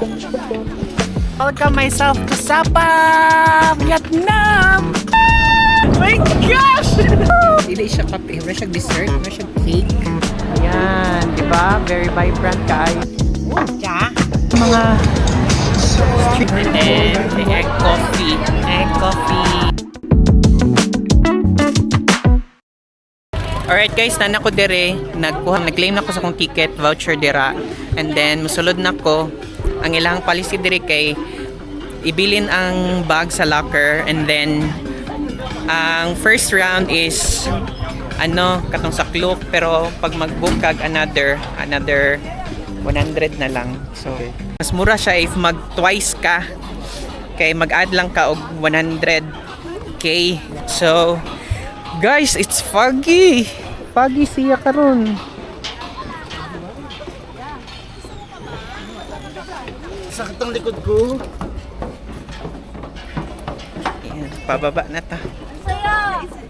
Welcome myself to Sapa, Vietnam! Oh my gosh! Dili siya kape, meron siyang dessert, meron siyang cake. Ayan, di ba? Very vibrant guys. Cha? Mga street and egg coffee. Egg coffee. Alright guys, nana ko dire, nag-claim na ko sa kong ticket, voucher dira. And then, musulod na ko. Ang ilang policy dire kay ibilin ang bag sa locker. And then, ang first round is katong sa cloak. Pero pag mag-book kag another 100 na lang. So, mas mura siya if mag-twice ka. Kay mag-add lang ka og 100k. So, guys, it's foggy. Foggy siya karon. Sakit ang likod ko. Ayan, pababa na ta.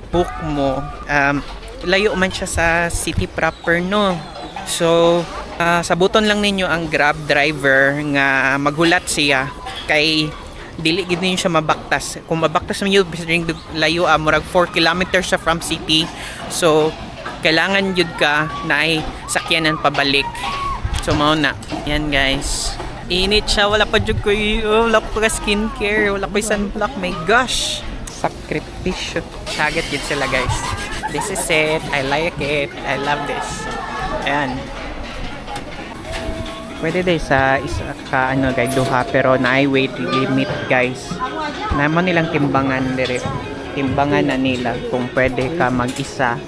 Book mo. Layo man siya sa city proper, no? So, sabuton lang ninyo ang Grab driver nga maghulat siya kay dili gid ninyo siya mabaktas. Kung mabaktas man yun layo murag 4 kilometers sa from city. So kailangan jud ka na ay sakyanan pabalik. So mao na. Yan guys. Init siya, wala pa jud ko wala pa skincare, wala pa sunblock. My gosh. Sakripisyo. Target yun sila guys. This is it. I like it. I love this. Ayan. Pwede day sa isa ka guys duha pero na weight limit guys. Naman nilang timbangan dire. Timbangan na nila kung pwede ka mag-isa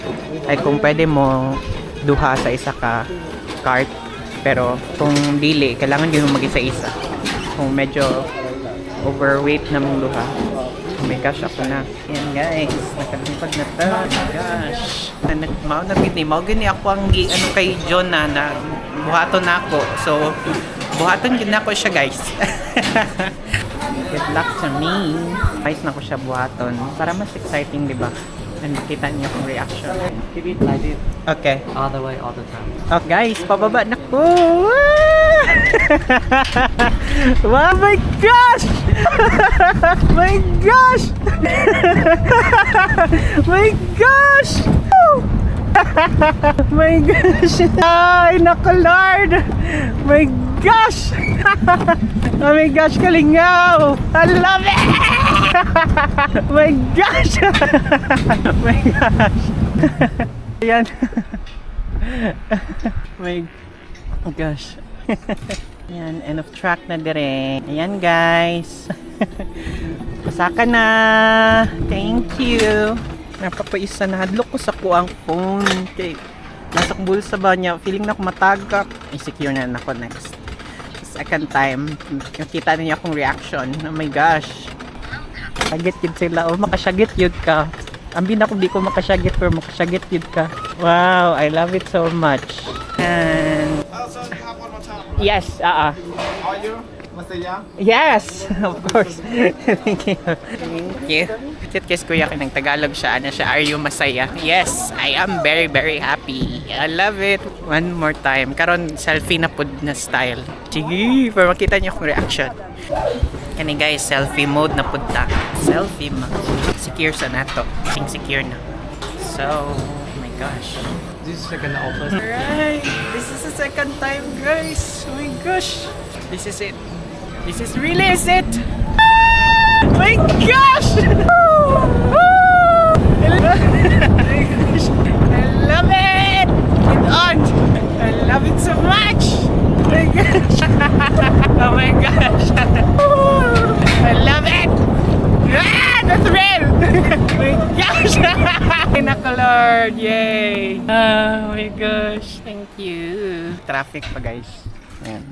ay kung pwede mo duha sa isa ka cart. Pero kung dili, kailangan din mo mag-isa-isa. Kung medyo overweight na mong duha. Oh my gosh, ako na. Ayan guys, nakalimpag na to. Oh my gosh. Mao gani ako ang kay John na buhaton na ako. So, buhaton din ako siya guys. Good luck to me. Guys na ko siya buhaton. Para mas exciting, di ba? And makita niyo kung reaction. Keep it like it. Okay. All the way, all the time. Okay guys, pababa na ko. Oh my gosh! My gosh! My gosh! My gosh! Ay, naku Lord! My gosh! Oh my gosh, kalingaw! I love it! My gosh! My gosh! Ayan. My gosh. Ayan, end of track na dire. Ayan guys. Pasaka na. Thank you. Napapaisa na. Hadlok ko sa kuang phone. Okay. Nasa bulsa ba niya? Feeling na ako matagak. I-secure na ako next. Second time. Nakita niyo akong reaction. Oh my gosh. Sagit yun sila. Oh, makasyagit yun ka. Ambi na kung di ko makasyagit pero makasyagit yun ka. Wow, I love it so much. And yes, Are you? Masaya? yes, of course. Thank you. Thank you. Kiss kuya ka ng Tagalog siya. Ano siya? Are you masaya? Yes, I am very, very happy. I love it. One more time. Karon selfie na pod na style. Sige, para makita niyo akong reaction. Kani guys, selfie mode na punta. Selfie mode. Secure sa nato. Secure na. So, oh my gosh. This is second office. Alright, this is the second time guys. Oh my gosh. This is it. This is really is it. Oh my gosh. I love it. Get on. I love it so much. Oh my gosh. Oh my gosh. I love it. Ah, the thrill. Oh my gosh. Lord, yay. Oh my gosh. Thank you. Traffic pa guys. Ayan.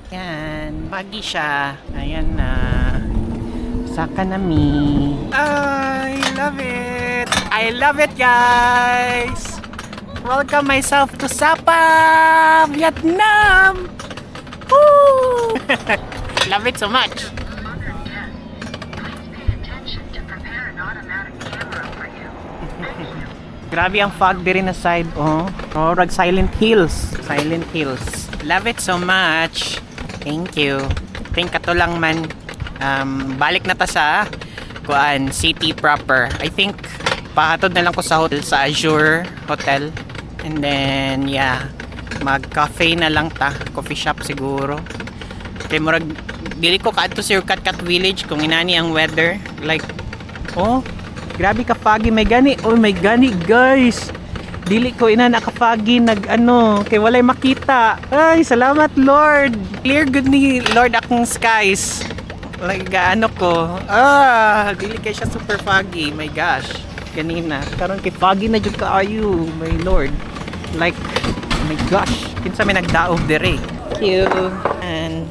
Ayan. Pagi siya. Ayan na. Saka na mi. I love it. I love it guys. Welcome myself to Sapa, Vietnam. Woo! Love it so much. Grabe ang fog diri na side, oh. Oh, rag Silent Hills. Silent Hills. Love it so much. Thank you. Think kato lang man. Balik na ta sa city proper. I think pahatod na lang ko sa hotel, sa Azure Hotel. And then, yeah. Mag-cafe na lang ta. Coffee shop siguro. Kaya murag, dili ko kaadto sa Kat Village kung inani ang weather. Like, oh, grabe ka foggy. May gani. Oh, may gani, guys. Dili ko ina nakafagi kay walay makita. Ay, salamat Lord. Clear good ni Lord akong skies. Like ko. Dili kay siya super foggy. My gosh. Ganina. Karon kay foggy na jud kaayo, my Lord. Like, oh my gosh. Kinsa may nagdaog dire. Thank you. And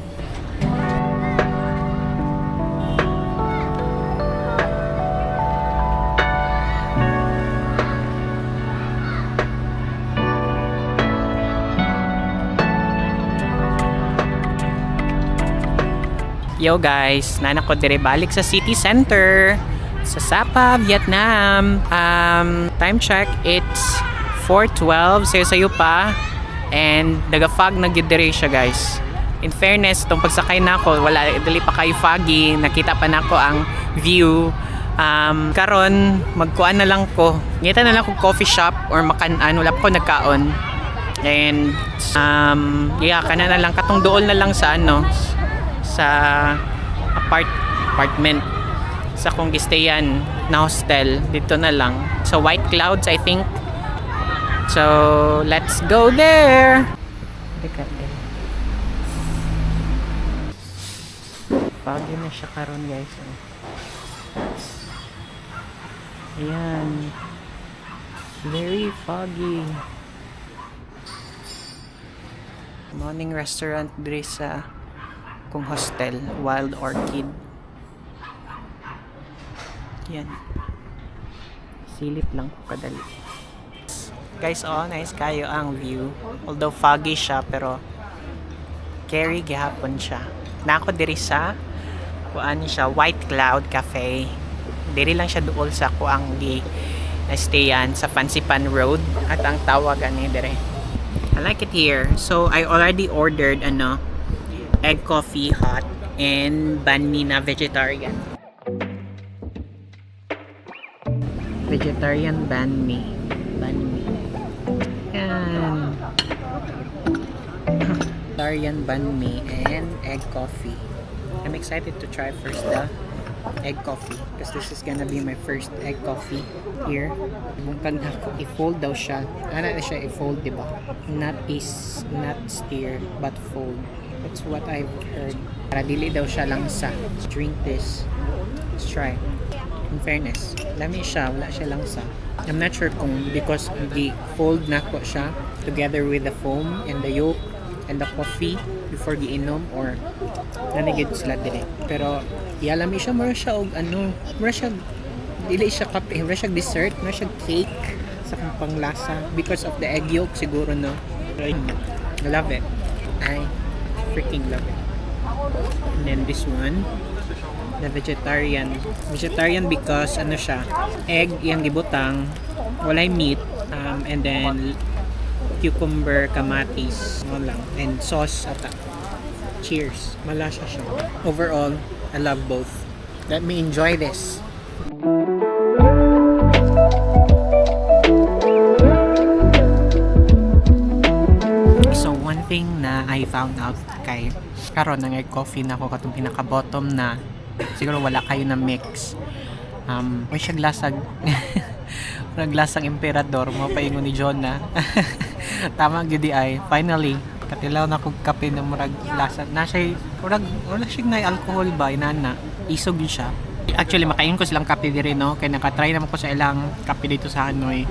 yo guys, nana ko dire balik sa city center sa Sapa, Vietnam. Time check, it's 4:12, sayo pa, and daga-fog na gid dire siya guys. In fairness, tong pagsakay nako, wala dali pa kayo foggy, nakita pa nako ang view. Karon magkuan na lang ko. Ngita na lang ko coffee shop or makan-an, wala pa ko nagkaon. And yeah, kana na lang katong dool na lang sa sa apartment sa kong gistayan na hostel dito na lang sa White Clouds, I think. So let's go there. Foggy na siya karon guys. Ayan, very foggy. Morning restaurant dre sa kung hostel, Wild Orchid. Yan. Silip lang ko kadali. Guys, nice kayo ang view. Although foggy siya, pero carry gihapon siya. Nako diri sa kuan siya, White Cloud Cafe. Diri lang siya duol sa kuang stayan sa Fancy Pan Road at ang tawagan ni dire. I like it here. So I already ordered egg coffee hot and banh mi na vegetarian. Vegetarian banh mi. Yan. Vegetarian banh mi and egg coffee. I'm excited to try first the egg coffee because this is gonna be my first egg coffee here. Mungkin ako i-fold daw siya. Ano na siya i-fold, diba? Not steer but fold. That's what I've heard. Para dili daw siya lang sa drink this. Let's try. In fairness, lami siya, wala siya lang sa. I'm not sure kung because the fold na ko siya together with the foam and the yolk and the coffee before giinom or nanigid sila dire. Pero lami siya, mura siya og mura siya dili siya kape, mura siya dessert, mura siya cake sa kung panglasa because of the egg yolk siguro no. I love it. I freaking love it. And then this one, the vegetarian because siya, egg yang gibutang, walay meat, and then cucumber, kamatis, lang, and sauce ata. Cheers. Malasa siya. Overall, I love both. Let me enjoy this. So one thing na I found out kay karon ng egg coffee na ako katong pinaka bottom na siguro wala kayo na mix. May siya glasag glasang emperador mo paingon ni John na. Tama gyud ay finally katilaw na kog kape na murag lasa na siya murag wala siya na alcohol ba inana isog yun siya. Actually makain ko silang kape dire no kay nakatry naman ko sa ilang kape dito sa Hanoi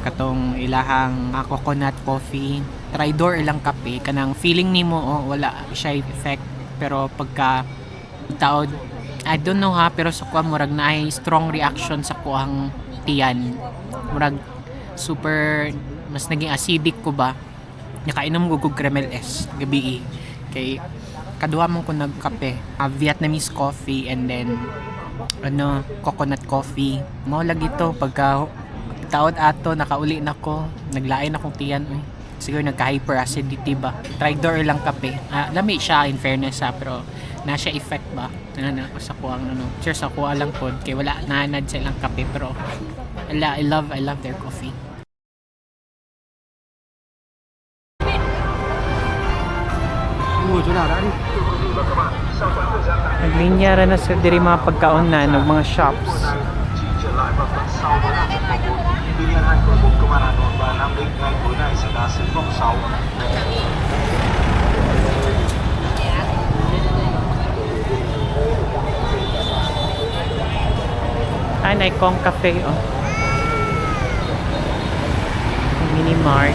katong ilahang coconut coffee. Tridor ilang kape kanang feeling nimo wala siya effect pero pagka taod I don't know pero sa kuha murag na ay strong reaction sa kuhang tiyan murag super mas naging acidic ko ba nakainom ko caramel S gabi kay kaduha mo ko nagkape Vietnamese coffee and then coconut coffee mao lagi to pagka taod ato nakauli na ko naglain akong tiyan Siguro nagka-hyper acidity ba. Tridor lang kape. Lami siya in fairness pero na siya effect ba. Sa kuha cheers sa kuha lang pod kay wala naanad sa ilang kape pero I love their coffee. Naglinya ra na sa diri mga pagkaonan ng mga shops. Naikong cafe mini mart.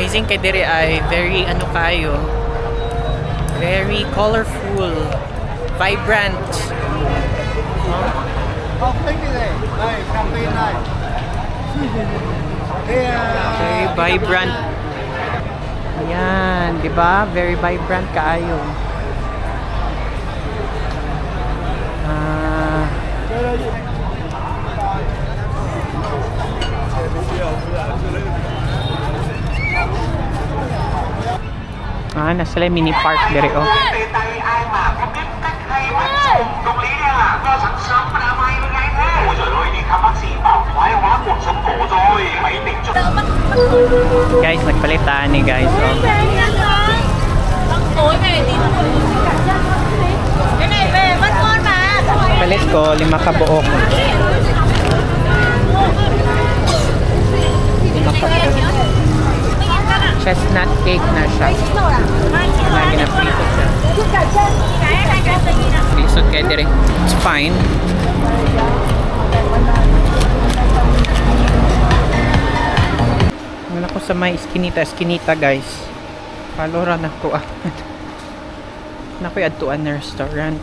Amazing kay diri ay very very colorful, vibrant. Very vibrant. Ayan, di ba? Very vibrant kaayo. Nasa sila mini park dere Guys, nagpalitan ni guys Palit ko 5 kabuok. 5 kabuok. Chestnut cake na siya. Lagi na prito siya. Prisot kayo dire. It's fine. Ngayon ako sa may eskinita guys. Paloran ako Nakoy adtuan na restaurant.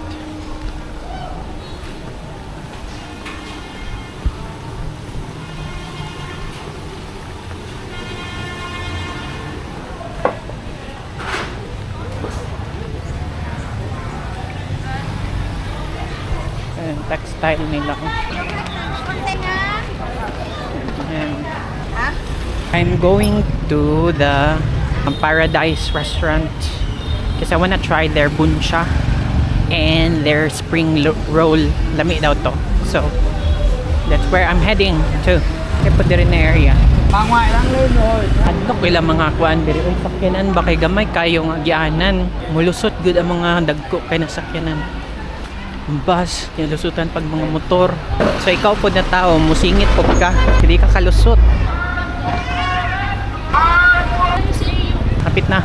Textile nila. I'm going to the Paradise restaurant kasi I wanna try their buncha and their spring roll. Lami daw to. So, that's where I'm heading to. Kaya po din na area. Adlok ilang mga kuan diri. Uy, sakyanan ba kay gamay kayo nga gianan. Mulusot gud ang mga dagko kay nasakyanan. Bus, lusutan pag mga motor. So ikaw po na tao, musingit po ka, hindi ka kalusot. Kapit na,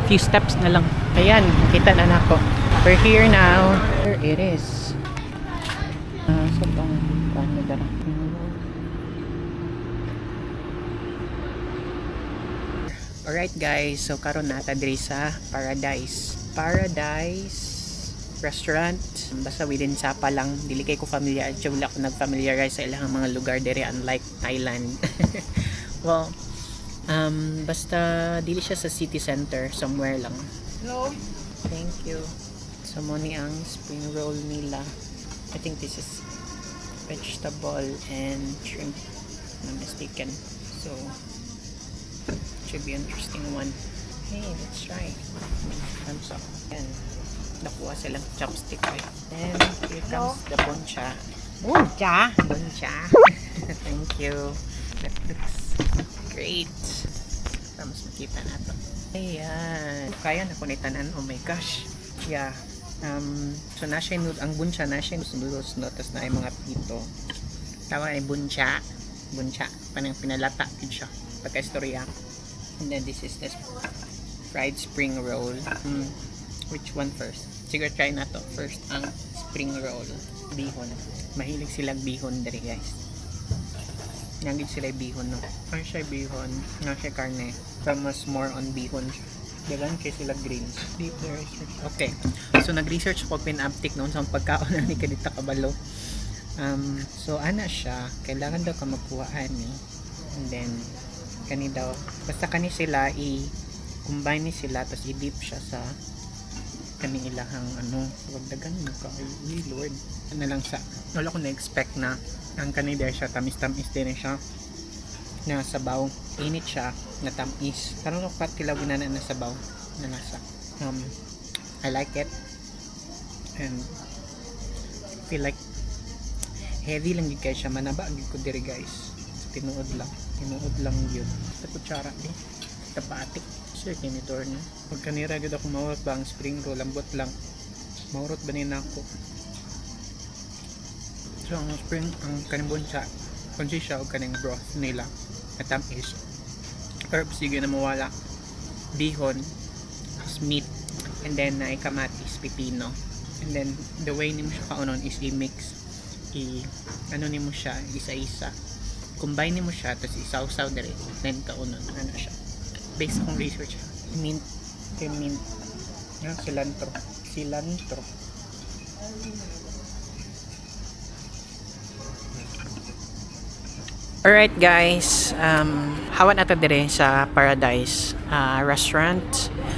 few steps na lang. Ayan, kita na nako. We're here now. Here it is. So bang paano dara? Alright guys, so karon nata diri sa Paradise restaurant. Basta within Sapa lang, dili kay ko familiar, wala ko nag-familiarize sa ilang mga lugar dere unlike Thailand. Well, basta dili siya sa city center, somewhere lang. Hello. Thank you. So mo ni ang spring roll nila. I think this is vegetable and shrimp, if I'm not mistaken. So should be an interesting one. Hey, let's try. Thumbs up. Yan. Nakuha silang chopstick. Right? And here comes the boncha. Boncha! Boncha! Thank you. That looks great. Para mas makita na ito. Ayan. Kaya na ko tanan. Oh my gosh. Yeah. So na siya ang buncha na siya noodles no, tapos na ay mga pito. Tawag ay buncha. Buncha. Panang pinalata din siya. Pagka-istorya. And then this is the fried spring roll. Which one first? Siguro try na to. First ang spring roll. Bihon. Mahilig silang bihon dari guys. Nangid sila bihon no. Ano siya bihon? Ano siya karne? Pero mas more on bihon siya. Dagan kay sila greens. Deep research. Okay. So nag-research ako pinaptik noon sa pagkaon na ni Kadita Kabalo. So ana siya, kailangan daw ka magkuha ani. And then kani daw basta kani sila i-combine ni sila tapos i-dip siya sa kani ilahang ano, wag dagan mo ka. Ay Lord. Ano lang sa wala ko na-expect na ang kani there siya tamis-tamis din siya. Na sabaw, init siya, na tamis. Karon ko pat kilaw ginana na sabaw na lasa. I like it. And feel like heavy lang yun guys siya. Manaba yun ko diri guys. Tinuod lang yun. Sa kutsara din. Tapatik. Sure kinitor niya. Pag kanira gud ako mawat ba ang spring roll, lambot lang. Maurot ba nina ako. So ang ang kanibon siya, kunsi siya o kaning broth nila. Matamis. Herbs sige na mawala. Bihon, meat, and then na kamatis, pipino. And then the way nimo siya kaunon is i-mix. Ano nimo siya, isa-isa. Combine nimo siya tapos isaw-saw dire. Then kaunon ano siya. Based on research. Mint. Cilantro. Alright guys, hawan nato dire sa Paradise restaurant.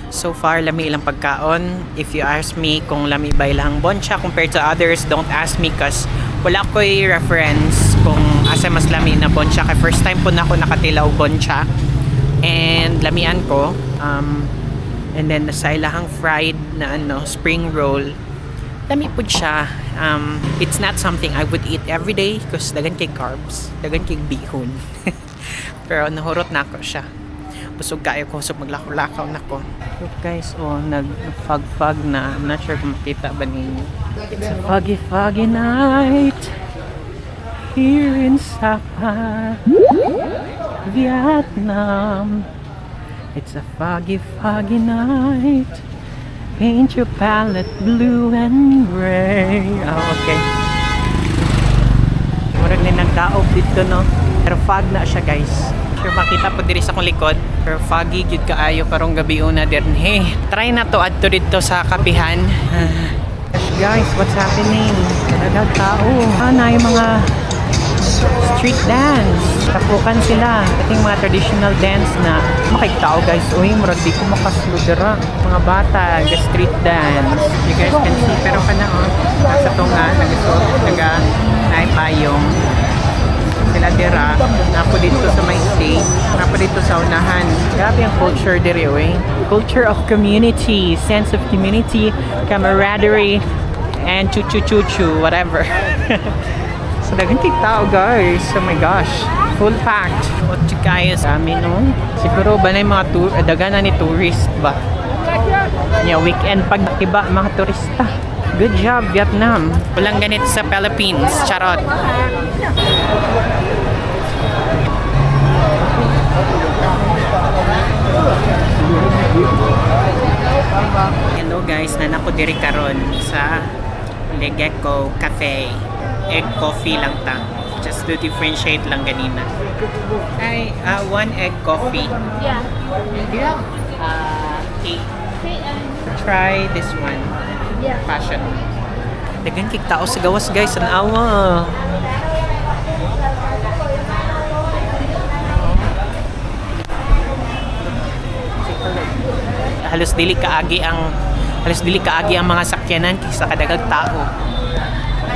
So far, lami ilang pagkaon. If you ask me kung lami ba ilang boncha compared to others, don't ask me cause wala ko'y reference kung asa mas lami na boncha. Kaya first time po na ako nakatilaw boncha. And lamian ko. And then nasa ilahang fried na spring roll. Lami po siya. It's not something I would eat every day because dagan kay carbs, dagan kay bihon. Pero nahurot na ako siya. Busog kayo ko, so maglakaw-lakaw na ko. Look guys, nag-fog na. I'm not sure kung makita ba ninyo. It's a foggy night here in Sapa, Vietnam. It's a foggy night. Paint your palette blue and gray. Oh, okay. Murag na nagdaog dito, no? Pero fog na siya, guys. Sure, makita po diri sa akong likod. Pero foggy, good kaayo. Karong gabi una din. Hey, try na to adto dito sa kapihan. Guys, what's happening? Nagdag tao. Na yung mga street dance. Tapukan sila. Ating mga traditional dance na makikitao guys. Uy, murag di ko makasludera. Mga bata, the street dance. You guys can see. Pero ka na nasa to nga, naipayong. Sila dira. Napo dito sa may stage. Napo dito sa unahan. Grabe ang culture diri, uy. Culture of community. Sense of community. Camaraderie. And chu-chu-chu-chu. Whatever. So, dagang tao guys. Oh my gosh. Full packed. What you guys? Dami no? Siguro ba na yung mga dagan na ni tourist ba? Yeah, weekend pag iba mga turista. Good job, Vietnam. Walang ganito sa Philippines. Charot. Hello guys, nanako diri karon sa Legeko Cafe. Egg coffee lang ta. Just to differentiate lang ganina. Ay, one egg coffee. Yeah. Yeah. Cake. Try this one. Yeah. Passion. Dagan kik tao sa gawas guys, an awa. Halos dili kaagi ang Halos dili kaagi ang mga sakyanan kaysa kadagang tao.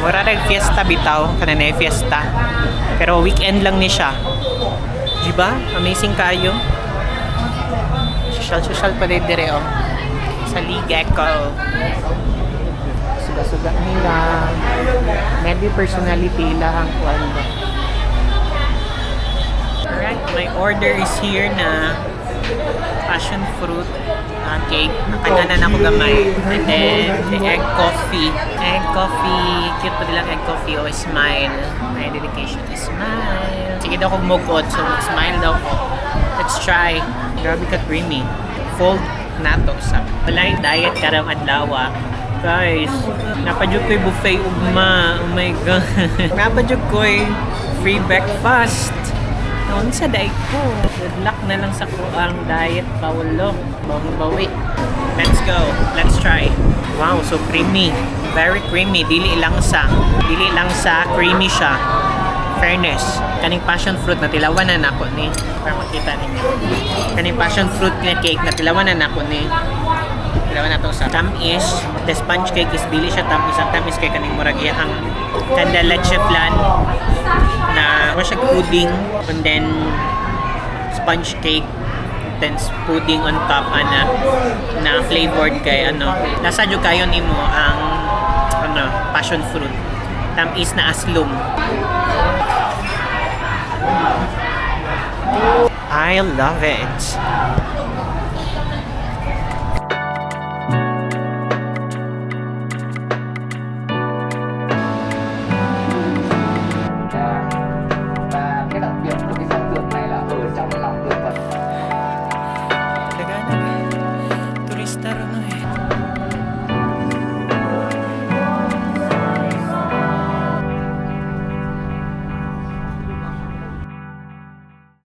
Mura rin fiesta bitaw, kanina fiesta. Pero weekend lang ni siya. Diba? Amazing kayo. Social pa rin dire oh. Sa Ligeko. Suga-suga nila. Maybe personality lang ang kuwan ba. Alright, my order is here na passion fruit cake. Nakananan ako gamay. And then, the egg coffee. Egg coffee. Cute pa nilang egg coffee. Oh, smile. My dedication is smile. Sige daw kong mukod. So, smile daw ko. Let's try. Grabe ka creamy. Fold na to sa walay diet karang adlaw. Guys, napadyo ko'y buffet ugma. Oh my God. Napadyo ko'y free breakfast. Noon sa diet ko. Good luck na lang sa kuang diet. Paulo. Bawi. Let's go. Let's try. Wow, so creamy. Very creamy. Dili lang sa creamy siya. Fairness. Kaning passion fruit na tilawanan ako ni. Para makita ninyo. Kaning passion fruit na cake na tilawanan ako ni. Tilawan na to sa tamis. The sponge cake is dili siya tamis. Ang tamis kay kaning murag iyang kanda leche flan na siya pudding and then sponge cake then pudding on top na flavored kay nasa jud kayo nimo ang passion fruit tamis na aslum. I love it.